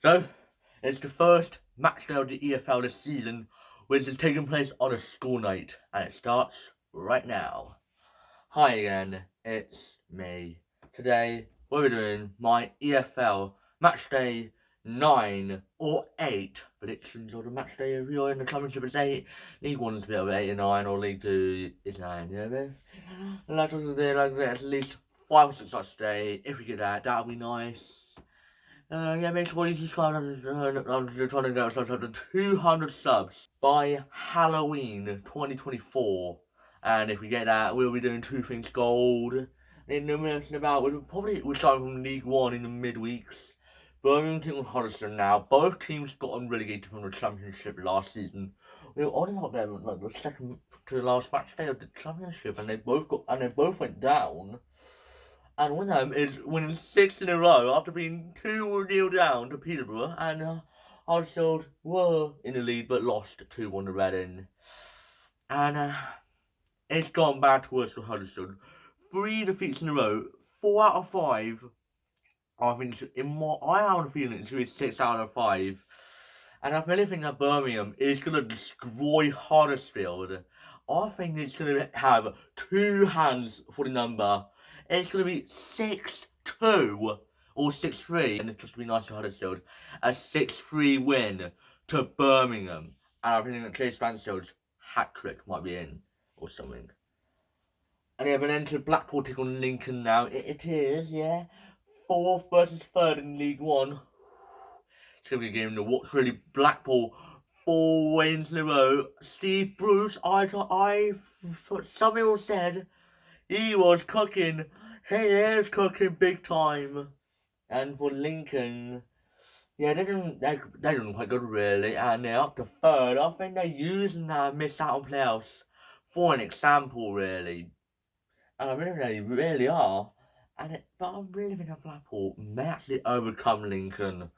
So, it's the first matchday of the EFL this season, which is taking place on a school night, and it starts right now. Hi again, it's me. Today, we're doing my EFL matchday 9 or 8 predictions of the matchday. If you're in the Championship, it's 8, League 1 is a bit of 8 and 9, or League 2 is 9, you know what I mean? Like to do like at least 5 or 6 shots today. If we get that, that'll be nice. Yeah, make sure you subscribe. I'm trying to get ourselves up to 200 subs by Halloween 2024. And if we get that, we'll be doing two things gold. In the minutes about, we're starting from League 1 in the midweeks. Birmingham and Huddersfield now. Both teams got relegated from the Championship last season. We were only up there like the second to the last match day of the Championship, and they both went down. And one of them is winning 6 in a row after being 2-0 down to Peterborough, and Huddersfield were in the lead but lost 2-1 to Reading. And it's gone bad to worse for Huddersfield. 3 defeats in a row, 4 out of 5. I think I have a feeling it's going to be 6 out of 5. And I really think that Birmingham is going to destroy Huddersfield. I think it's going to have 2 hands for the number. It's going to be 6-2 or 6-3, and it's just going to be nice for Huddersfield. A 6-3 win to Birmingham. And I think that Chase Mansfield's hat trick might be in or something. And yeah, but then to Blackpool take on Lincoln now. It is, yeah. 4th versus 3rd in League 1. It's going to be a game to watch, really. Blackpool, 4 wins in a row. Steve Bruce, some people said he was cooking. He is cooking big time. And for Lincoln, yeah, they're doing quite good, really. And they're up to 3rd. I think they're using that miss out on playoffs for an example, really. And I really think they really are. But I really think that Blackpool may actually overcome Lincoln.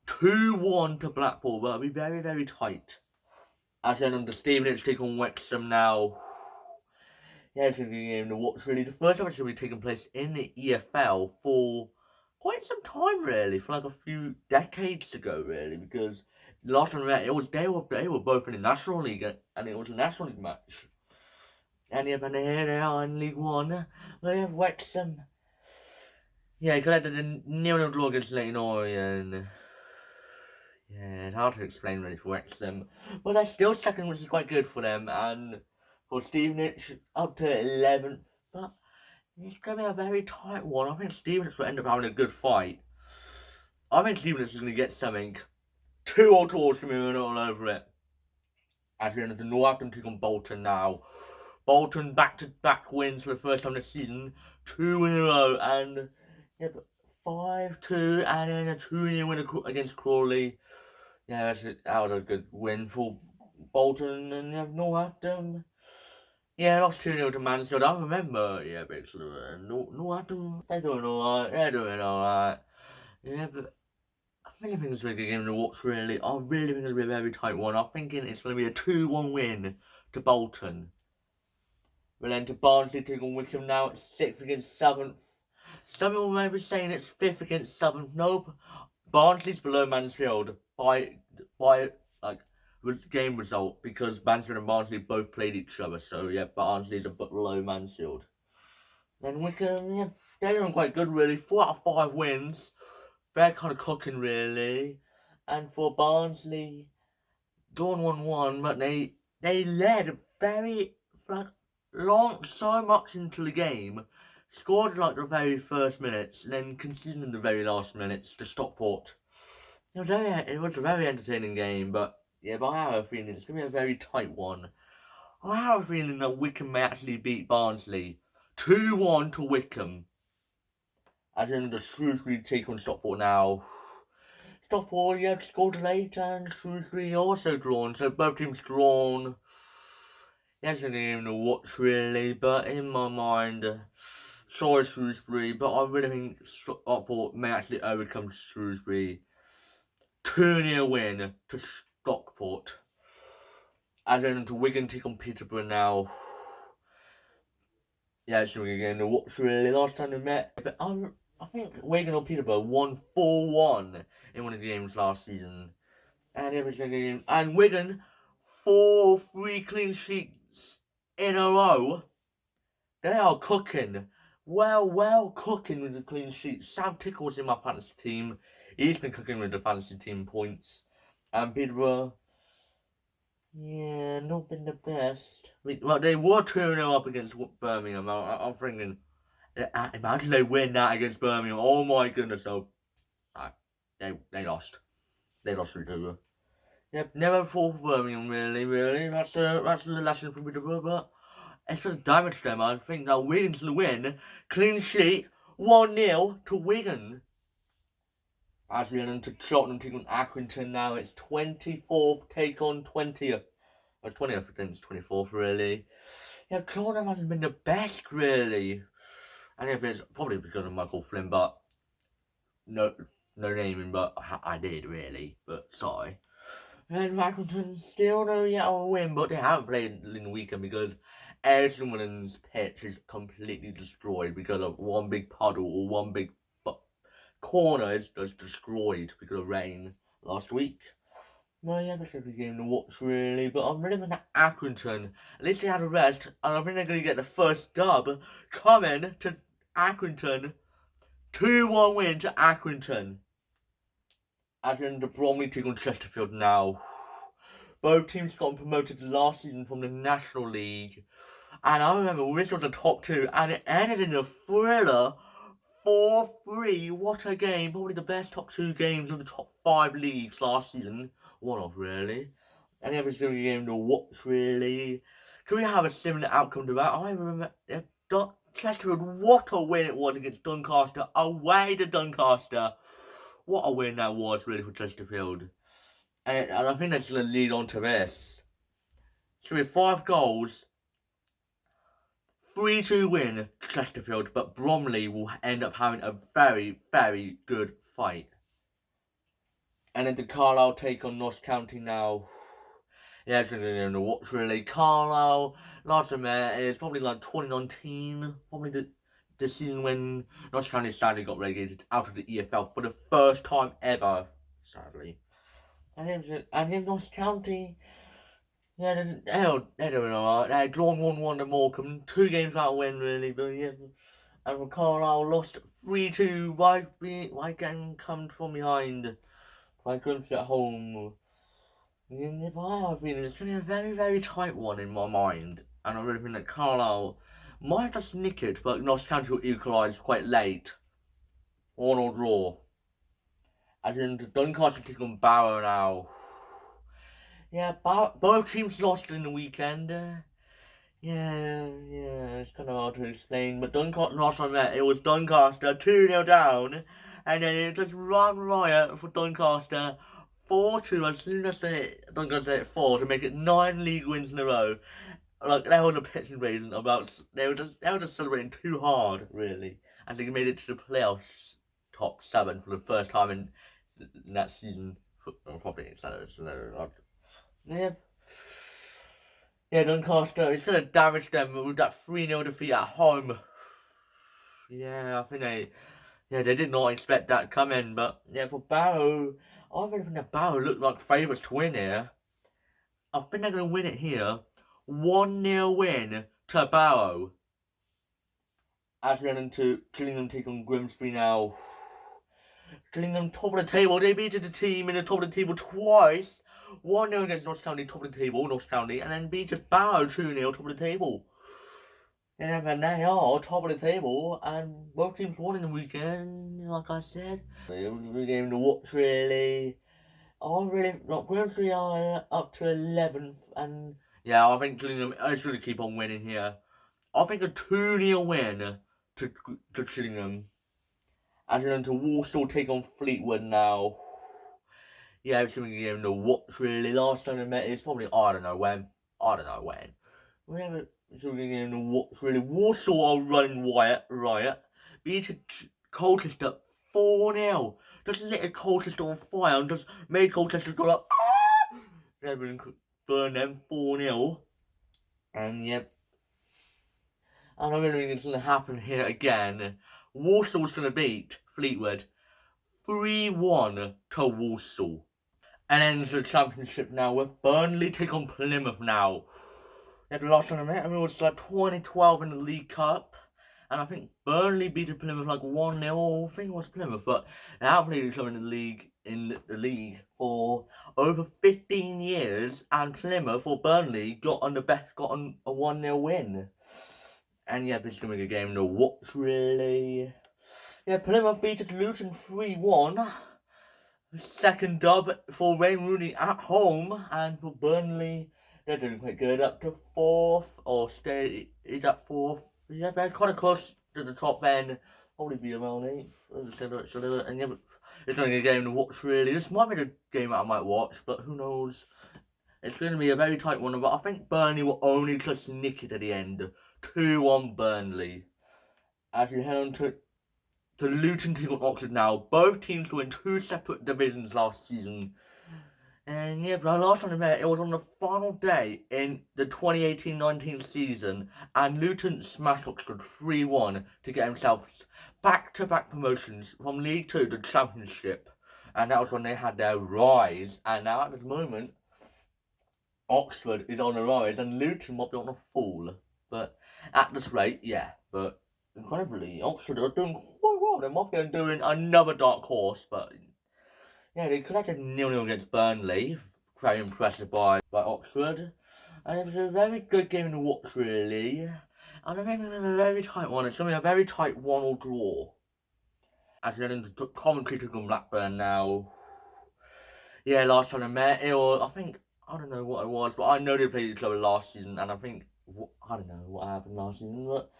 2-1 to Blackpool, but it'll be very, very tight. As then under Stevenage take on Wrexham now. Yeah, it's going to be a game to watch, really. The first time it's going to be taking place in the EFL for quite some time, really. For like a few decades ago, really. Because last time they were both in the National League, and it was a National League match. And yeah, but here they are in League 1. We have Wrexham. Yeah, collected a 0-0 draw against Leyton Orient. Yeah, it's hard to explain really for Wrexham. But they're still second, which is quite good for them. And for Stevenage, up to 11th. But it's going to be a very tight one. I think Stevenage will end up having a good fight. I think Stevenage is going to get something. 2 draws from him all over it. As we enter the Northampton take on Bolton now. Bolton back-to-back wins for the first time this season. 2 in a row. And yeah, but 5-2 and then a 2-0 win against Crawley. Yeah, that was a good win for Bolton, and you have Northampton. Yeah, lost 2-0 to Mansfield. I remember, yeah, basically, Northampton, they're doing alright. Yeah, but I really think it's a really good game to watch, really. I really think it'll be a very tight one. I'm thinking it's going to be a 2-1 win to Bolton. But then to Barnsley taking on Wickham now, it's 6th against 7th. Some people may be saying it's 5th against 7th. Nope. Barnsley's below Mansfield by like game result, because Mansfield and Barnsley both played each other. So yeah, Barnsley's a bit below Mansfield. Then Wickham, yeah, they're doing quite good, really. 4 out of 5 wins. They're kind of cooking, really. And for Barnsley, drawn 1-1, but they led very long, so much into the game. Scored like the very first minutes, and then conceded in the very last minutes to Stockport. It was a very entertaining game, but I have a feeling it's going to be a very tight one. I have a feeling that Wickham may actually beat Barnsley 2-1 to Wickham. As in the Shrewsbury take on Stockport now. Stockport, scored late, and Shrewsbury also drawn, so both teams drawn. That's a game to watch, really, but in my mind, sorry Shrewsbury, but I really think Stockport may actually overcome Shrewsbury. 2-0 win to Stockport. As in to Wigan take on Peterborough now. Yeah, it's a game to watch, really. Last time they met, but I think Wigan or Peterborough won 4-1 in one of the games last season. And every single game. And Wigan, 4-3 clean sheets in a row. They are cooking. Well cooking with the clean sheets. Sam Tickle's in my fantasy team. He's been cooking with the fantasy team points. And Peterborough, yeah, not been the best. Well, they were 2-0 up against Birmingham. I'm thinking, imagine they win that against Birmingham. Oh my goodness, though. They lost. They lost 3-2. Yep, never fall for Birmingham, really. That's the lesson from Peterborough, but it's just damage them. I think that Wigan's to win. Clean sheet, 1-0 to Wigan. As we head into Tottenham taking on Accrington now, it's 24th take on 20th. Or 20th, I think it's 24th, really. Yeah, Tottenham hasn't been the best, really. And it's probably because of Michael Flynn, but no naming, but I did, really. But sorry. And Accrington still no yet a win, but they haven't played in the weekend because Edmonton's pitch is completely destroyed because of one big puddle or one big corner is just destroyed because of rain last week. Well, yeah, that's a good game to watch, really, but I'm really going to Accrington. At least they had a rest, and I think they're going to get the first dub coming to Accrington. 2-1 win to Accrington. As in the Bromley taking on Chesterfield now. Both teams got promoted last season from the National League. And I remember this was the top two, and it ended in a thriller 4-3. What a game. Probably the best top two games of the top 5 leagues last season. One of, really. And every single game to watch, really. Can we have a similar outcome to that? I remember Chesterfield, what a win it was against Doncaster. Away to Doncaster. What a win that was, really, for Chesterfield. And I think that's going to lead on to this. So with 5 goals, 3-2 win to Chesterfield, but Bromley will end up having a very good fight. And then the Carlisle take on Notts County now. Yeah, it's going to watch, really. Carlisle, last time is probably like 2019, probably the season when Notts County sadly got relegated out of the EFL for the first time ever, sadly. And then Notts County, yeah, they're doing alright. They're drawn 1-1 to Morecambe, 2 games without a win, really, but yeah. And Carlisle lost 3-2 by getting come from behind by Grimsby at home. And I have feeling it's going to be a very tight one in my mind. And I really think that Carlisle might just nick it, but Notts County will equalise quite late. 1-1 draw. As in, Doncaster taking on Barrow now. Yeah, both teams lost in the weekend. Yeah, it's kind of hard to explain. But Doncaster lost on that. It was Doncaster 2-0 down. And then it just ran riot for Doncaster 4-2 as soon as Doncaster hit 4 to make it 9 league wins in a row. Like, that was a pitch invasion about. They were just celebrating too hard, really. And they made it to the playoffs top 7 for the first time in that season. Probably yeah, Doncaster, it's going to damage them with that 3-0 defeat at home. Yeah, I think they did not expect that coming, but yeah, for Barrow, I really think that Barrow looked like favourites to win here. I think they're going to win it here. 1-0 win to Barrow. As we're into Gillingham taking on Grimsby now. Gillingham top of the table, they beat the team in the top of the table twice. 1-0 against Notts County, top of the table, Notts County, and then beat Barrow 2-0, top of the table. And then they are top of the table, and both teams won in the weekend, like I said. It was a game to watch, really. Grimsby are up to 11th, and yeah, I think Gillingham is going to keep on winning here. I think a 2-0 win to Gillingham. As we're going to Walsall take on Fleetwood now. Yeah, it's going to be a game to watch, really. Last time they met is probably, I don't know when. Whenever it's going to be a game to watch, really. Walsall are running riot. Beat Colchester 4-0. Just lit Colchester on fire and just made Colchester go like, ah! Then burn them 4-0. And yep. And I don't think it's going to happen here again. Walsall's going to beat Fleetwood 3-1 to Walsall. And ends the championship now with Burnley take on Plymouth now. They had the last time I met, it was like 2012 in the League Cup. And I think Burnley beat Plymouth like 1-0. I think it was Plymouth, but they haven't played each other in the league for over 15 years. And Plymouth or Burnley got on a 1-0 win. And yeah, this is gonna be a game to watch really. Yeah, Plymouth beat Luton 3-1. Second dub for Rooney at home, and for Burnley, they're doing quite good, up to 4th, or is at 4th. Yeah, they're kind of close to the top end, probably be around 8th. And yeah, it's going to be a game to watch really. This might be the game that I might watch, but who knows. It's going to be a very tight one, but I think Burnley will only just nick it at the end. 2-1 Burnley. As we head on to Luton taking on Oxford now. Both teams were in 2 separate divisions last season. And yeah, but last time I met, it was on the final day in the 2018-19 season. And Luton smashed Oxford 3-1 to get themselves back-to-back promotions from League 2 to Championship. And that was when they had their rise. And now at this moment, Oxford is on the rise and Luton might be on the fall. But at this rate, yeah. But incredibly, Oxford are doing quite well. They might be doing another dark horse, but yeah, they collected 0-0 against Burnley. Very impressive by Oxford. And it was a very good game to watch, really. And I think it's going to be a very tight one. It's going to be a very tight 1-1 draw. As we get into commentary to Blackburn now. Yeah, last time I met, I don't know what it was, but I know they played each other last season, and I don't know what happened last season, but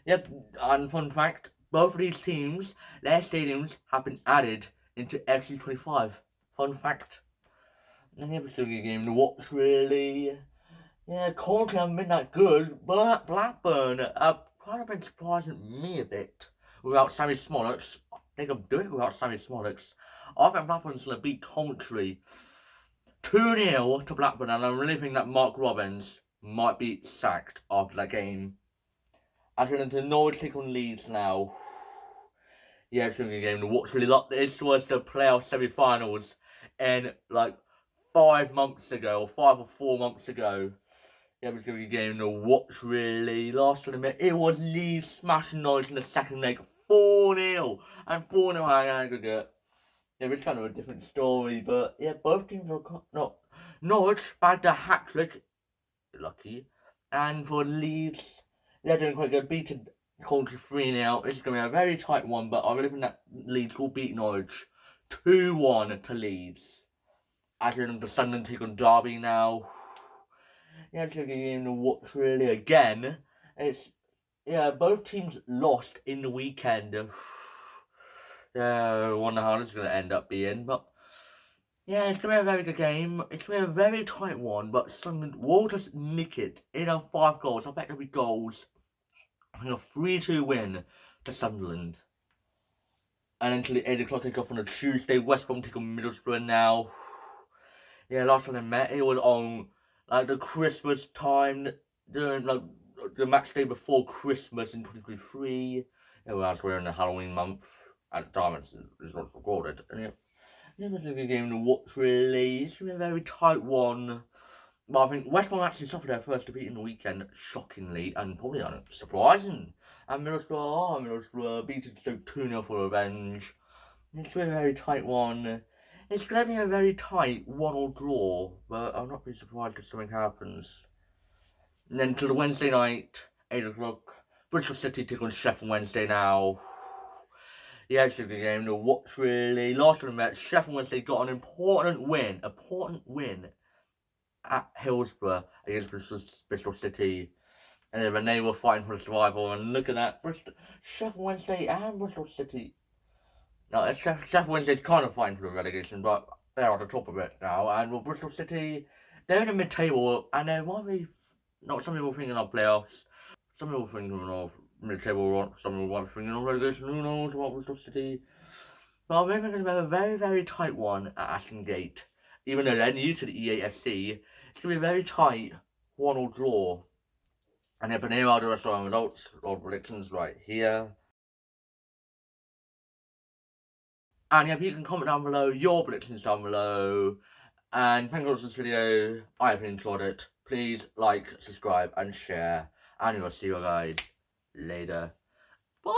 yep, and fun fact, both of these teams, their stadiums have been added into FC25. Fun fact. And it was still a good game to watch, really. Yeah, Coventry haven't been that good, but Blackburn have kind of been surprising me a bit without Sammy Smollex. They can do it without Sammy Smollex. I think Blackburn's going to beat Coventry 2-0 to Blackburn, and I really think that Mark Robbins might be sacked after that game. As we're into Norwich take on Leeds now. Yeah, it's going to be a game to watch really. This was the playoff semi-finals in like 5 months ago, or 5 or 4 months ago. Yeah, it was going to be a game to watch really. Last time I met, it was Leeds smashing Norwich in the second leg 4-0 and 4-0 aggregate. Yeah, it's kind of a different story, but yeah, both teams are Norwich bagged a hat trick, lucky, and for Leeds, they're doing quite good, beating Coventry 3-0. It's going to be a very tight one, but I really think that Leeds will beat Norwich 2-1 to Leeds. As we're into Sunderland take on Derby now. Yeah, it's going to be a game to watch really again. Both teams lost in the weekend. I wonder how this is going to end up being, but yeah, it's going to be a very good game. It's going to be a very tight one, but Sunderland will just nick it in on 5 goals. I bet there'll be goals. I think a 3-2 win to Sunderland. And until the 8 o'clock kickoff on a Tuesday, West Brom take on Middlesbrough now. Yeah, last time I met, it was on like the Christmas time, during like the match day before Christmas in 2023. Yeah, well, as we're in the Halloween month at the time it's not recorded. And yeah, it was a good game to watch really. It's gonna be a very tight one. But I think West Brom actually suffered their first defeat in the weekend, shockingly and probably unsurprising. And Middlesbrough beaten Stoke 2-0 for revenge. It's going to be a very tight one. It's going to be a very tight 1-1 draw, but I'm not really surprised if something happens. And then to the Wednesday night, 8 o'clock, Bristol City take on Sheffield Wednesday now. Yeah, it's a good game to watch really. Last time I met, Sheffield Wednesday got an important win at Hillsborough against Bristol City. And then they were fighting for survival, and look at that, Sheffield Wednesday and Bristol City. No, Sheffield Wednesday's kind of fighting for the relegation, but they're at the top of it now. And with Bristol City, they're in the mid-table, and they might be, not some people thinking of playoffs, some people thinking of mid-table, some people might be thinking of relegation, who knows about Bristol City. But I really think it's going to be a very, very tight one at Ashton Gate. Even though they're new to the EAFC, it's going to be a very tight 1-1 draw. And here are the rest of our results or predictions right here. And yeah, you can comment down below your predictions down below. And thank you for watching this video. I hope you enjoyed it. Please like, subscribe, and share. And we'll see you guys later. Bye.